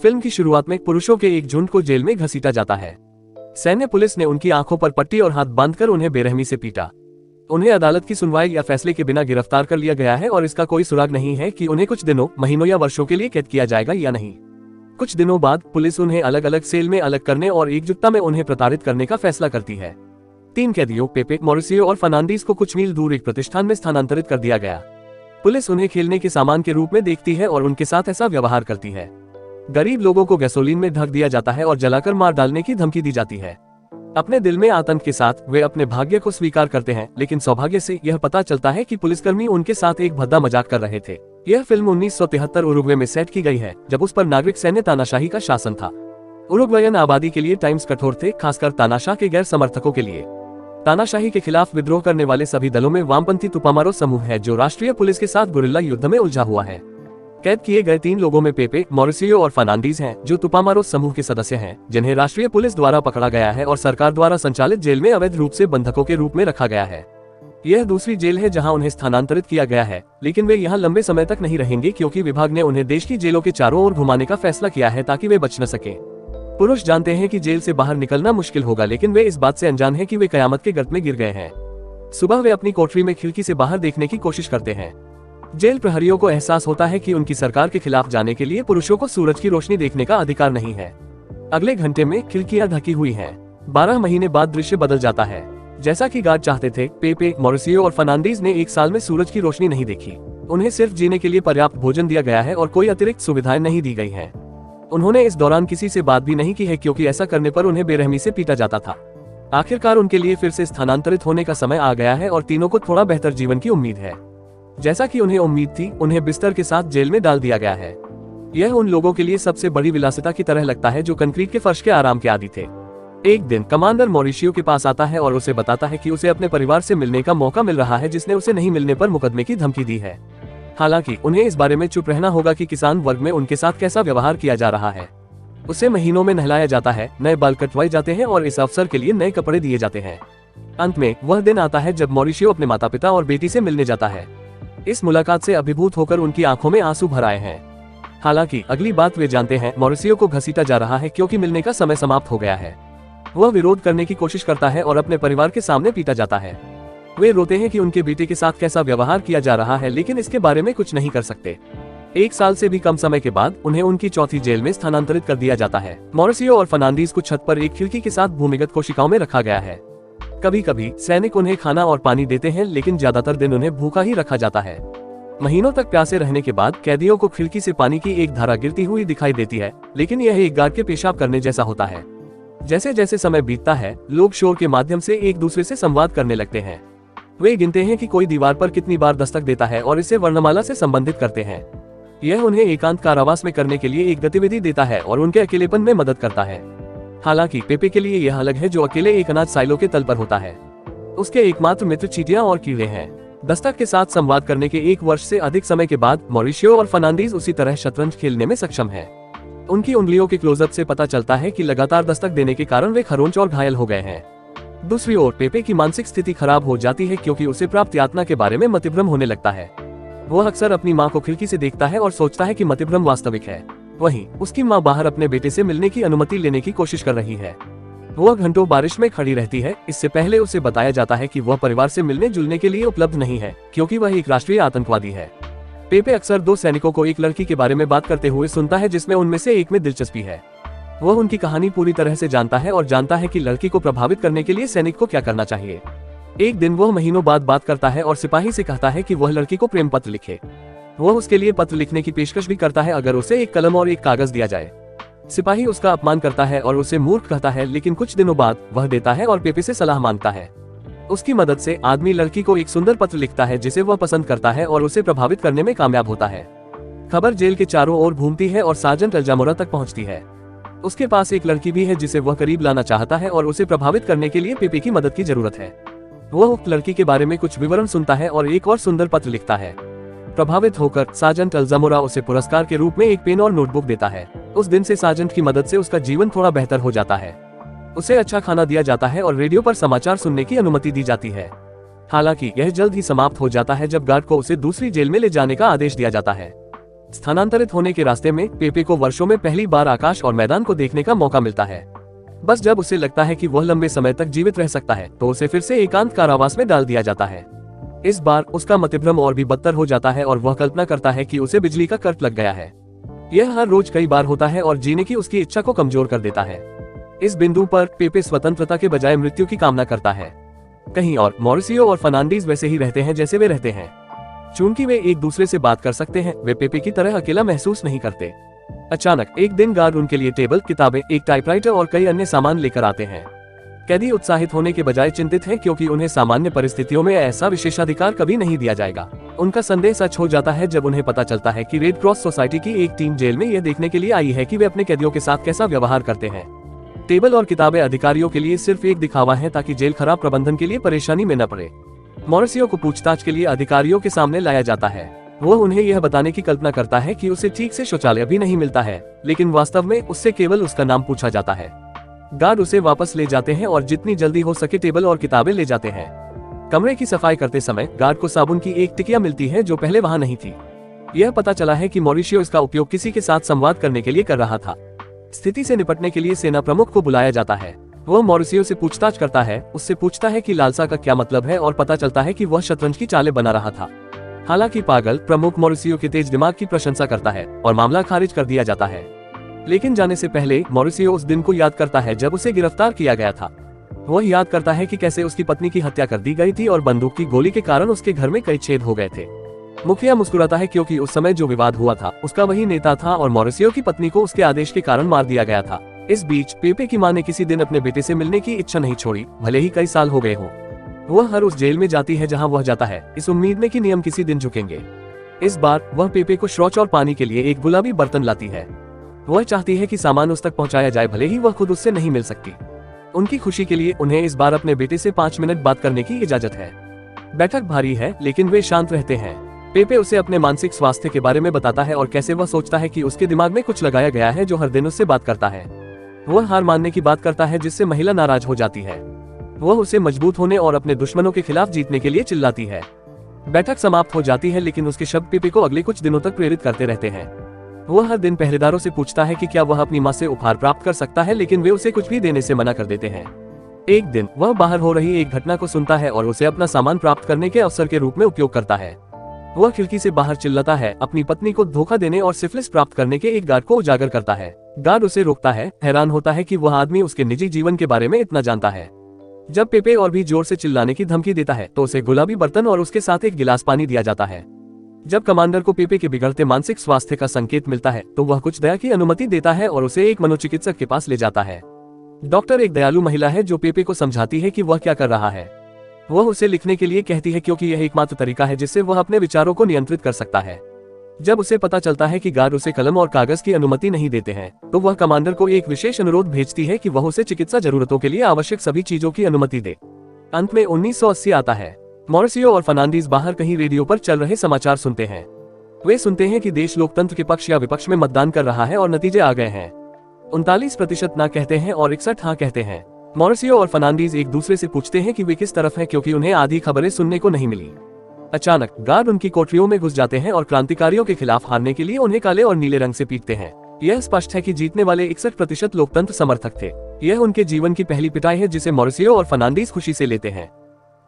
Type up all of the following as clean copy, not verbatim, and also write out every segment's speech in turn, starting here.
Film की शुरुआत में पुरुषों के एक झुंड को जेल में घसीटा जाता है। सैन्य पुलिस ने उनकी आंखों पर पट्टी और हाथ बांधकर उन्हें बेरहमी से पीटा। उन्हें अदालत की सुनवाई या फैसले के बिना गिरफ्तार कर लिया गया है और इसका कोई सुराग नहीं है कि उन्हें कुछ दिनों, महीनों या वर्षों के लिए कैद किया जाएगा या नहीं। कुछ दिनों बाद पुलिस उन्हें अलग अलग सेल में अलग करने और एकजुटता में उन्हें प्रताड़ित करने का फैसला करती है। 3 कैदियों पेपे, मॉरिसियो और फर्नांडीज को कुछ मील दूर एक प्रतिष्ठान में स्थानांतरित कर दिया गया। पुलिस उन्हें खेलने के सामान के रूप में देखती है और उनके साथ ऐसा व्यवहार करती है। गरीब लोगों को गैसोलीन में ढक दिया जाता है और जलाकर मार डालने की धमकी दी जाती है। अपने दिल में आतंक के साथ वे अपने भाग्य को स्वीकार करते हैं, लेकिन सौभाग्य से यह पता चलता है कि पुलिसकर्मी उनके साथ एक भद्दा मजाक कर रहे थे। यह फिल्म 1973 उरुग्वे में सेट की गई है, जब उस पर नागरिक सैन्य तानाशाही का शासन था। उरुग्वेयन आबादी के लिए टाइम्स कठोर थे, खासकर तानाशाह के गैर समर्थकों के लिए। तानाशाही के खिलाफ विद्रोह करने वाले सभी दलों में वामपंथी तुपामारो समूह है, जो राष्ट्रीय पुलिस के साथ गुरिल्ला युद्ध में उलझा हुआ है। कैद किए गए 3 लोगों में पेपे, मॉरिसियो और फर्नांडीज हैं, जो तुपामारो समूह के सदस्य हैं, जिन्हें राष्ट्रीय पुलिस द्वारा पकड़ा गया है और सरकार द्वारा संचालित जेल में अवैध रूप से बंधकों के रूप में रखा गया है। यह दूसरी जेल है जहां उन्हें स्थानांतरित किया गया है, लेकिन वे यहां लंबे समय तक नहीं रहेंगे क्योंकि विभाग ने उन्हें देश की जेलों के चारों ओर घुमाने का फैसला किया है ताकि वे बच न सके। पुरुष जानते हैं कि जेल से बाहर निकलना मुश्किल होगा, लेकिन वे इस बात से अनजान हैं कि वे कयामत के गर्त में गिर गए हैं। सुबह वे अपनी कोठरी में खिड़की से बाहर देखने की कोशिश करते हैं। जेल प्रहरियों को एहसास होता है कि उनकी सरकार के खिलाफ जाने के लिए पुरुषों को सूरज की रोशनी देखने का अधिकार नहीं है। अगले घंटे में खिड़कियां ढकी हुई हैं। 12 महीने बाद दृश्य बदल जाता है। जैसा कि गार्ड चाहते थे, पेपे, मॉरिसियो और फर्नांडीज ने 1 साल में सूरज की रोशनी नहीं देखी। उन्हें सिर्फ जीने के लिए पर्याप्त भोजन दिया गया है और कोई अतिरिक्त सुविधाएं नहीं दी गई हैं। उन्होंने इस दौरान किसी से बात भी नहीं की है, क्योंकि ऐसा करने पर उन्हें बेरहमी से पीटा जाता था। आखिरकार उनके लिए फिर से स्थानांतरित होने का समय आ गया है और तीनों को थोड़ा बेहतर जीवन की उम्मीद है। जैसा कि उन्हें उम्मीद थी, उन्हें बिस्तर के साथ जेल में डाल दिया गया है। यह उन लोगों के लिए सबसे बड़ी विलासिता की तरह लगता है जो कंक्रीट के फर्श के आराम के आदी थे। एक दिन कमांडर मॉरिशियो के पास आता है और उसे बताता है कि उसे अपने परिवार से मिलने का मौका मिल रहा है, जिसने उसे नहीं मिलने पर मुकदमे की धमकी दी है। हालांकि उन्हें इस बारे में चुप रहना होगा कि किसान वर्ग में उनके साथ कैसा व्यवहार किया जा रहा है। उसे महीनों में नहलाया जाता है, नए बाल कटवाए जाते हैं और इस अवसर के लिए नए कपड़े दिए जाते हैं। अंत में वह दिन आता है जब मॉरिशियो अपने माता पिता और बेटी से मिलने जाता है। इस मुलाकात से अभिभूत होकर उनकी आंखों में आंसू भर आए हैं। हालांकि अगली बात वे जानते हैं, मॉरिसियो को घसीटा जा रहा है क्योंकि मिलने का समय समाप्त हो गया है। वह विरोध करने की कोशिश करता है और अपने परिवार के सामने पीटा जाता है। वे रोते हैं कि उनके बेटे के साथ कैसा व्यवहार किया जा रहा है, लेकिन इसके बारे में कुछ नहीं कर सकते। 1 साल से भी कम समय के बाद उन्हें उनकी चौथी जेल में स्थानांतरित कर दिया जाता है। मॉरिसियो और फर्नांडीज को छत पर एक खिड़की के साथ भूमिगत कोशिकाओं में रखा गया है। कभी कभी सैनिक उन्हें खाना और पानी देते हैं, लेकिन ज्यादातर दिन उन्हें भूखा ही रखा जाता है। महीनों तक प्यासे रहने के बाद कैदियों को खिड़की से पानी की एक धारा गिरती हुई दिखाई देती है, लेकिन यह एक गार्ड के पेशाब करने जैसा होता है। जैसे जैसे समय बीतता है, लोग शोर के माध्यम से एक दूसरे से संवाद करने लगते हैं। वे गिनते हैं कि कोई दीवार पर कितनी बार दस्तक देता है और इसे वर्णमाला से संबंधित करते हैं। यह उन्हें एकांत कारावास में करने के लिए एक गतिविधि देता है और उनके अकेलेपन में मदद करता है। हालांकि पेपे के लिए यह अलग है, जो अकेले एक अनाज साइलो के तल पर होता है। उसके एकमात्र मित्र चींटियां और कीड़े हैं। दस्तक के साथ संवाद करने के 1 वर्ष से अधिक समय के बाद मॉरिशियो और फर्नांडीज उसी तरह शतरंज खेलने में सक्षम हैं। उनकी उंगलियों के क्लोजअप से पता चलता है कि लगातार दस्तक देने के कारण वे खरोंच और घायल हो गए हैं। दूसरी ओर पेपे की मानसिक स्थिति खराब हो जाती है क्योंकि उसे प्राप्त यातना के बारे में मतिभ्रम होने लगता है। वह अक्सर अपनी माँ को खिड़की से देखता है और सोचता है कि मतिभ्रम वास्तविक है। वहीं उसकी माँ बाहर अपने बेटे से मिलने की अनुमति लेने की कोशिश कर रही है। वह घंटों बारिश में खड़ी रहती है। इससे पहले उसे बताया जाता है कि वह परिवार से मिलने जुलने के लिए उपलब्ध नहीं है, क्योंकि वह एक राष्ट्रीय आतंकवादी है। पेपे अक्सर 2 सैनिकों को एक लड़की के बारे में बात करते हुए सुनता है, जिसमें उनमें से एक में दिलचस्पी है। वह उनकी कहानी पूरी तरह से जानता है और जानता है कि लड़की को प्रभावित करने के लिए सैनिक को क्या करना चाहिए। एक दिन वह महीनों बाद बात करता है और सिपाही से कहता है कि वह लड़की को प्रेम पत्र लिखे। वह उसके लिए पत्र लिखने की पेशकश भी करता है अगर उसे एक कलम और एक कागज दिया जाए। सिपाही उसका अपमान करता है और उसे मूर्ख कहता है, लेकिन कुछ दिनों बाद वह देता है और पेपे से सलाह मांगता है। उसकी मदद से आदमी लड़की को एक सुंदर पत्र लिखता है जिसे वह पसंद करता है और उसे प्रभावित करने में कामयाब होता है। खबर जेल के चारों ओर घूमती है और सार्जेंट अल्जामोरा तक पहुंचती है। उसके पास एक लड़की भी है जिसे वह करीब लाना चाहता है और उसे प्रभावित करने के लिए पेपे की मदद की जरूरत है। वह उक्त लड़की के बारे में कुछ विवरण सुनता है और एक और सुंदर पत्र लिखता है। प्रभावित होकर सार्जेंट अल्जामोरा उसे पुरस्कार के रूप में एक पेन और नोटबुक देता है। उस दिन से सार्जेंट की मदद से उसका जीवन थोड़ा बेहतर हो जाता है। उसे अच्छा खाना दिया जाता है और रेडियो पर समाचार सुनने की अनुमति दी जाती है। हालांकि यह जल्द ही समाप्त हो जाता है जब गार्ड को उसे दूसरी जेल में ले जाने का आदेश दिया जाता है। स्थानांतरित होने के रास्ते में पेपे को वर्षों में पहली बार आकाश और मैदान को देखने का मौका मिलता है। बस जब उसे लगता है कि वह लंबे समय तक जीवित रह सकता है तो उसे फिर से एकांत कारावास में डाल दिया जाता है। इस बार उसका मतिभ्रम और भी बदतर हो जाता है और वह कल्पना करता है कि उसे बिजली का कट लग गया है। यह हर रोज कई बार होता है और जीने की उसकी इच्छा को कमजोर कर देता है। इस बिंदु पर पेपे स्वतंत्रता के बजाय मृत्यु की कामना करता है। कहीं और मॉरिसियो और फर्नांडीज वैसे ही रहते हैं जैसे वे रहते हैं। चूंकि वे एक दूसरे से बात कर सकते हैं, वे पेपे की तरह अकेला महसूस नहीं करते। अचानक एक दिन गार्ड उनके लिए टेबल, किताबें, एक टाइपराइटर और कई अन्य सामान लेकर आते हैं। कैदी उत्साहित होने के बजाय चिंतित हैं क्योंकि उन्हें सामान्य परिस्थितियों में ऐसा विशेषाधिकार कभी नहीं दिया जाएगा। उनका संदेह सच हो जाता है जब उन्हें पता चलता है कि रेड क्रॉस सोसाइटी की एक टीम जेल में यह देखने के लिए आई है कि वे अपने कैदियों के साथ कैसा व्यवहार करते हैं। टेबल और किताबें अधिकारियों के लिए सिर्फ एक दिखावा है ताकि जेल खराब प्रबंधन के लिए परेशानी में न पड़े। मॉरिसियो को पूछताछ के लिए अधिकारियों के सामने लाया जाता है। वो उन्हें यह बताने की कल्पना करता है कि उसे ठीक से शौचालय भी नहीं मिलता है, लेकिन वास्तव में उससे केवल उसका नाम पूछा जाता है। गार्ड उसे वापस ले जाते हैं और जितनी जल्दी हो सके टेबल और किताबें ले जाते हैं। कमरे की सफाई करते समय गार्ड को साबुन की एक टिकिया मिलती है जो पहले वहां नहीं थी। यह पता चला है कि मॉरिसियो इसका उपयोग किसी के साथ संवाद करने के लिए कर रहा था। स्थिति से निपटने के लिए सेना प्रमुख को बुलाया जाता है। वह मॉरिसियो से पूछताछ करता है, उससे पूछता है कि लालसा का क्या मतलब है और पता चलता है कि वह शतरंज की चालें बना रहा था। हालांकि पागल प्रमुख मॉरिसियो के तेज दिमाग की प्रशंसा करता है और मामला खारिज कर दिया जाता है। लेकिन जाने से पहले मॉरिसियो उस दिन को याद करता है जब उसे गिरफ्तार किया गया था। वह याद करता है कि कैसे उसकी पत्नी की हत्या कर दी गई थी और बंदूक की गोली के कारण उसके घर में कई छेद हो गए थे। मुखिया मुस्कुराता है क्योंकि उस समय जो विवाद हुआ था उसका वही नेता था और मॉरिसियो की पत्नी को उसके आदेश के कारण मार दिया गया था। इस बीच पेपे की मां ने किसी दिन अपने बेटे से मिलने की इच्छा नहीं छोड़ी, भले ही कई साल हो गए हों। वह हर उस जेल में जाती है जहां वह जाता है, इस उम्मीद में कि नियम किसी दिन झुकेंगे। इस बार वह पेपे को शौच और पानी के लिए एक गुलाबी बर्तन लाती है। वह चाहती है कि सामान उस तक पहुंचाया जाए, भले ही वह खुद उससे नहीं मिल सकती। उनकी खुशी के लिए उन्हें इस बार अपने बेटे से 5 मिनट बात करने की इजाजत है। बैठक भारी है लेकिन वे शांत रहते हैं। पेपे उसे अपने मानसिक स्वास्थ्य के बारे में बताता है और कैसे वह सोचता है कि उसके दिमाग में कुछ लगाया गया है जो हर दिन उससे बात करता है। वह हार मानने की बात करता है जिससे महिला नाराज हो जाती है। वह उसे मजबूत होने और अपने दुश्मनों के खिलाफ जीतने के लिए चिल्लाती है। बैठक समाप्त हो जाती है लेकिन उसके शब्द पेपे को अगले कुछ दिनों तक प्रेरित करते रहते हैं। वह हर दिन पहरेदारों से पूछता है कि क्या वह अपनी मां से उपहार प्राप्त कर सकता है, लेकिन वे उसे कुछ भी देने से मना कर देते हैं। एक दिन वह बाहर हो रही एक घटना को सुनता है और उसे अपना सामान प्राप्त करने के अवसर के रूप में उपयोग करता है। वह खिड़की से बाहर चिल्लाता है, अपनी पत्नी को धोखा देने और सिफिलिस प्राप्त करने के एक गार्ड को उजागर करता है। गार्ड उसे रोकता है, हैरान होता है कि वह आदमी उसके निजी जीवन के बारे में इतना जानता है। जब पेपे और भी जोर से चिल्लाने की धमकी देता है तो उसे गुलाबी बर्तन और उसके साथ एक गिलास पानी दिया जाता है। जब कमांडर को पेपे के बिगड़ते मानसिक स्वास्थ्य का संकेत मिलता है तो वह कुछ दया की अनुमति देता है और उसे एक मनोचिकित्सक के पास ले जाता है। डॉक्टर एक दयालु महिला है जो पेपे को समझाती है कि वह क्या कर रहा है। वह उसे लिखने के लिए कहती है क्योंकि यह एकमात्र तरीका है जिससे वह अपने विचारों को नियंत्रित कर सकता है। जब उसे पता चलता है कि गार्ड उसे कलम और कागज की अनुमति नहीं देते हैं तो वह कमांडर को एक विशेष अनुरोध भेजती है कि वह उसे चिकित्सा जरूरतों के लिए आवश्यक सभी चीजों की अनुमति दे। अंत में 1980 आता है। मॉरिसियो और फर्नांडीज बाहर कहीं रेडियो पर चल रहे समाचार सुनते हैं। वे सुनते हैं कि देश लोकतंत्र के पक्ष या विपक्ष में मतदान कर रहा है और नतीजे आ गए हैं। 39% ना कहते हैं और 61 हाँ कहते हैं। मॉरिसियो और फर्नांडीज एक दूसरे से पूछते हैं कि वे किस तरफ हैं क्योंकि उन्हें आधी खबरें सुनने को नहीं मिली। अचानक गार्ड उनकी कोठरियों में घुस जाते हैं और क्रांतिकारियों के खिलाफ हारने के लिए उन्हें काले और नीले रंग से पीटते हैं। यह स्पष्ट है कि जीतने वाले 61% लोकतंत्र समर्थक थे। यह उनके जीवन की पहली पिटाई है जिसे मॉरिसियो और फर्नांडीज खुशी से लेते हैं।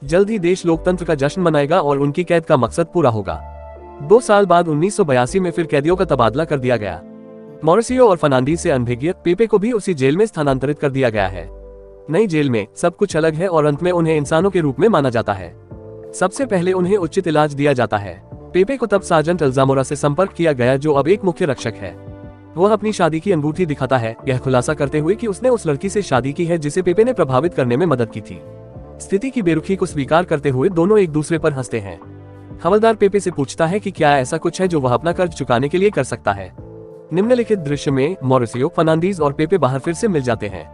जल्द ही देश लोकतंत्र का जश्न मनाएगा और उनकी कैद का मकसद पूरा होगा। 2 साल बाद 1982 में फिर कैदियों का तबादला कर दिया गया। मॉरिसियो और फर्नांडीज से अनभिज्ञ पेपे को भी उसी जेल में स्थानांतरित कर दिया गया है। नई जेल में सब कुछ अलग है और अंत में उन्हें इंसानों के रूप में माना जाता है। सबसे पहले उन्हें उचित इलाज दिया जाता है। पेपे को तब सार्जेंट अल्जामोरा से संपर्क किया गया जो अब एक मुख्य रक्षक है। वह अपनी शादी की अंगूठी दिखाता है, यह खुलासा करते हुए कि उसने उस लड़की से शादी की है जिसे पेपे ने प्रभावित करने में मदद की थी। स्थिति की बेरुखी को स्वीकार करते हुए दोनों एक दूसरे पर हंसते हैं। हवलदार पेपे से पूछता है कि क्या ऐसा कुछ है जो वह अपना कर्ज चुकाने के लिए कर सकता है। निम्नलिखित दृश्य में मॉरिसियो, फर्नांडीज और पेपे बाहर फिर से मिल जाते हैं।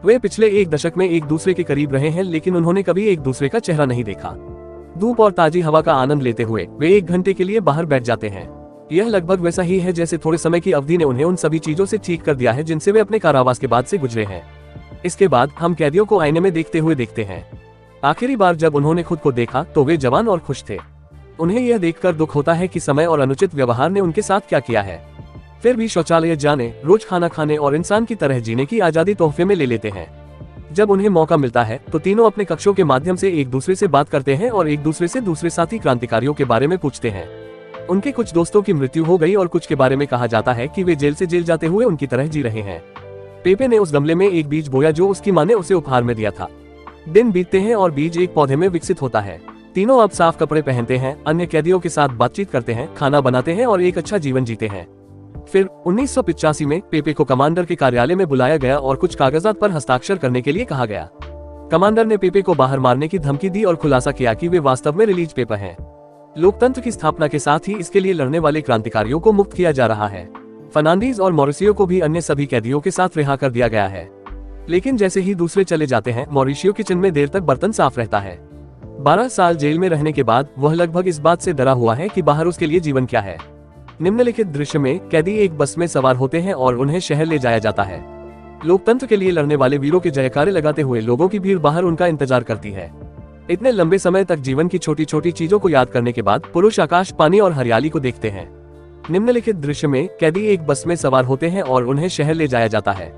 वे पिछले 1 दशक में एक दूसरे के करीब रहे हैं लेकिन उन्होंने कभी एक दूसरे का चेहरा नहीं देखा। धूप और ताजी हवा का आनंद लेते हुए वे 1 घंटे के लिए बाहर बैठ जाते हैं। यह लगभग वैसा ही है जैसे थोड़े समय की अवधि ने उन्हें उन सभी चीजों से ठीक कर दिया है जिनसे वे अपने कारावास के बाद से गुजरे हैं। इसके बाद हम कैदियों को आईने में देखते हुए देखते हैं। आखिरी बार जब उन्होंने खुद को देखा तो वे जवान और खुश थे। उन्हें यह देखकर दुख होता है कि समय और अनुचित व्यवहार ने उनके साथ क्या किया है। फिर भी शौचालय जाने, रोज खाना खाने और इंसान की तरह जीने की आजादी तोहफे में ले लेते हैं। जब उन्हें मौका मिलता है तो तीनों अपने कक्षों के माध्यम से एक दूसरे से बात करते हैं और एक दूसरे से दूसरे साथी क्रांतिकारियों के बारे में पूछते हैं। उनके कुछ दोस्तों की मृत्यु हो गई और कुछ के बारे में कहा जाता है कि वे जेल से जेल जाते हुए उनकी तरह जी रहे हैं। पेपे ने उस गमले में एक बीज बोया जो उसकी मां ने उसे उपहार में दिया था। दिन बीतते हैं और बीज एक पौधे में विकसित होता है। तीनों अब साफ कपड़े पहनते हैं, अन्य कैदियों के साथ बातचीत करते हैं, खाना बनाते हैं और एक अच्छा जीवन जीते हैं। फिर 1985 में पेपे को कमांडर के कार्यालय में बुलाया गया और कुछ कागजात पर हस्ताक्षर करने के लिए कहा गया। कमांडर ने पेपे को बाहर मारने की धमकी दी और खुलासा किया कि वे वास्तव में रिलीज पेपर हैं। लोकतंत्र की स्थापना के साथ ही इसके लिए लड़ने वाले क्रांतिकारियों को मुक्त किया जा रहा है। फर्नांडीज और मॉरिसियो को भी अन्य सभी कैदियों के साथ रिहा कर दिया गया है। लेकिन जैसे ही दूसरे चले जाते हैं, मॉरिशियो किचन में देर तक बर्तन साफ रहता है। 12 साल जेल में रहने के बाद वह लगभग इस बात से डरा हुआ है कि बाहर उसके लिए जीवन क्या है। निम्नलिखित दृश्य में कैदी एक बस में सवार होते हैं और उन्हें शहर ले जाया जाता है। लोकतंत्र के लिए लड़ने वाले वीरों के जयकारे लगाते हुए लोगों की भीड़ बाहर उनका इंतजार करती है। इतने लंबे समय तक जीवन की छोटी छोटी चीजों को याद करने के बाद पुरुष आकाश, पानी और हरियाली को देखते हैं। निम्नलिखित दृश्य में कैदी एक बस में सवार होते हैं और उन्हें शहर ले जाया जाता है।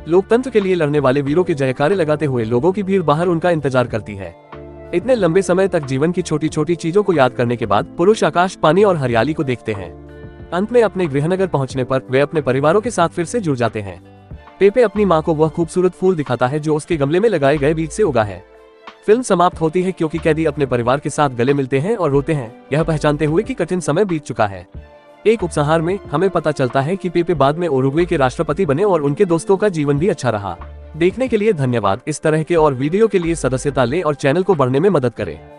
लोकतंत्र के लिए लड़ने वाले वीरों के जयकारे लगाते हुए लोगों की भीड़ बाहर उनका इंतजार करती है। इतने लंबे समय तक जीवन की छोटी छोटी चीजों को याद करने के बाद पुरुष आकाश, पानी और हरियाली को देखते हैं। अंत में अपने गृहनगर पहुंचने पर वे अपने परिवारों के साथ फिर से जुड़ जाते हैं। पेपे अपनी मां को वह खूबसूरत फूल दिखाता है जो उसके गमले में लगाए गए बीज से उगा है। फिल्म समाप्त होती है क्योंकि कैदी अपने परिवार के साथ गले मिलते हैं और रोते हैं, यह पहचानते हुए कि कठिन समय बीत चुका है। एक उपसंहार में हमें पता चलता है कि पेपे बाद में उरुग्वे के राष्ट्रपति बने और उनके दोस्तों का जीवन भी अच्छा रहा। देखने के लिए धन्यवाद। इस तरह के और वीडियो के लिए सदस्यता लें और चैनल को बढ़ने में मदद करें।